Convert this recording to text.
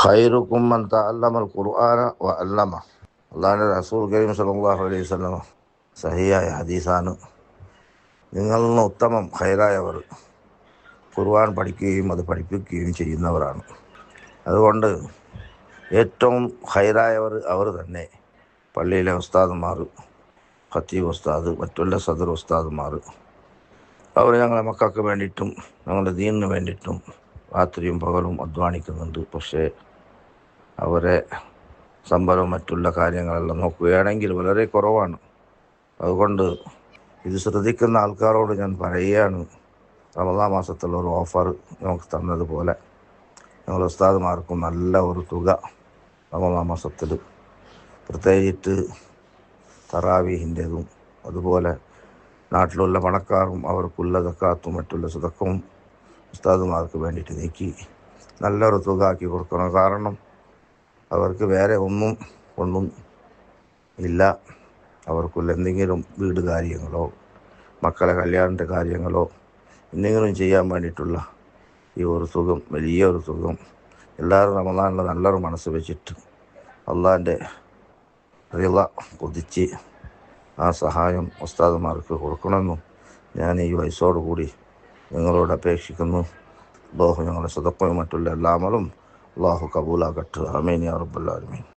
ഖൈറുക്കും മൻ തഅല്ലമൽ ഖുർആന വ അല്ലമ. അല്ലാഹുവിൻ്റെ റസൂൽ കരീം സല്ലല്ലാഹു അലൈഹി വസല്ലം സഹിയായ ഹദീസാണ്. നിങ്ങളിൽ നിന്ന് ഉത്തമം ഖൈറായവർ ഖുർആൻ പഠിക്കുകയും അത് പഠിപ്പിക്കുകയും ചെയ്യുന്നവരാണ്. അതുകൊണ്ട് ഏറ്റവും ഖൈറായവർ അവർ തന്നെ. പള്ളിയിലെ ഉസ്താദുമാർ, ഖത്തീബ് ഉസ്താദ്, മറ്റുള്ള സദർ ഉസ്താദുമാർ, അവർ ഞങ്ങളെ മക്കൾക്ക് വേണ്ടിയിട്ടും ഞങ്ങളുടെ ദീനിന് വേണ്ടിയിട്ടും രാത്രിയും പകലും അധ്വാനിക്കുന്നുണ്ട്. പക്ഷേ അവരെ സംബരവും മറ്റുള്ള കാര്യങ്ങളെല്ലാം നോക്കുകയാണെങ്കിൽ വളരെ കുറവാണ്. അതുകൊണ്ട് ഇത് ശ്രദ്ധിക്കുന്ന ആൾക്കാരോട് ഞാൻ പറയുകയാണ്, റമദാൻ മാസത്തുള്ള ഒരു ഓഫർ നമുക്ക് തന്നതുപോലെ ഞങ്ങൾ ഉസ്താദുമാർക്കും നല്ല ഒരു തുക റമദാൻ മാസത്തിൽ, പ്രത്യേകിച്ച് തറാവീഹിൻ്റെതും അതുപോലെ നാട്ടിലുള്ള പണക്കാരും അവർക്കുള്ള സക്കാത്തും മറ്റുള്ള സദക്കവും ഉസ്താദുമാർക്ക് വേണ്ടിയിട്ട് നീക്കി നല്ലൊരു തുക ആക്കി കൊടുക്കണം. കാരണം അവർക്ക് വേറെ ഒന്നും ഇല്ല. അവർക്കുള്ള എന്തെങ്കിലും വീട് കാര്യങ്ങളോ മക്കളെ കല്യാണത്തിൻ്റെ കാര്യങ്ങളോ എന്തെങ്കിലും ചെയ്യാൻ വേണ്ടിയിട്ടുള്ള ഈ ഒരു സുഖം, വലിയൊരു സുഖം എല്ലാവരും റമദാനിൽ നല്ലൊരു മനസ്സ് വെച്ചിട്ട് അള്ളാഹിൻ്റെ റിള കൊതിച്ച് ആ സഹായം ഉസ്താദുമാർക്ക് കൊടുക്കണമെന്നും ഞാൻ ഈ വയസ്സോടുകൂടി നിങ്ങളോട് അപേക്ഷിക്കുന്നു. അല്ലാഹു ഞങ്ങളുടെ സദഖയും മറ്റുള്ള എല്ലാ അമലും അല്ലാഹു കബൂലാക്കട്ടെ. ആമീൻ യാ റബ്ബൽ ആലമീൻ.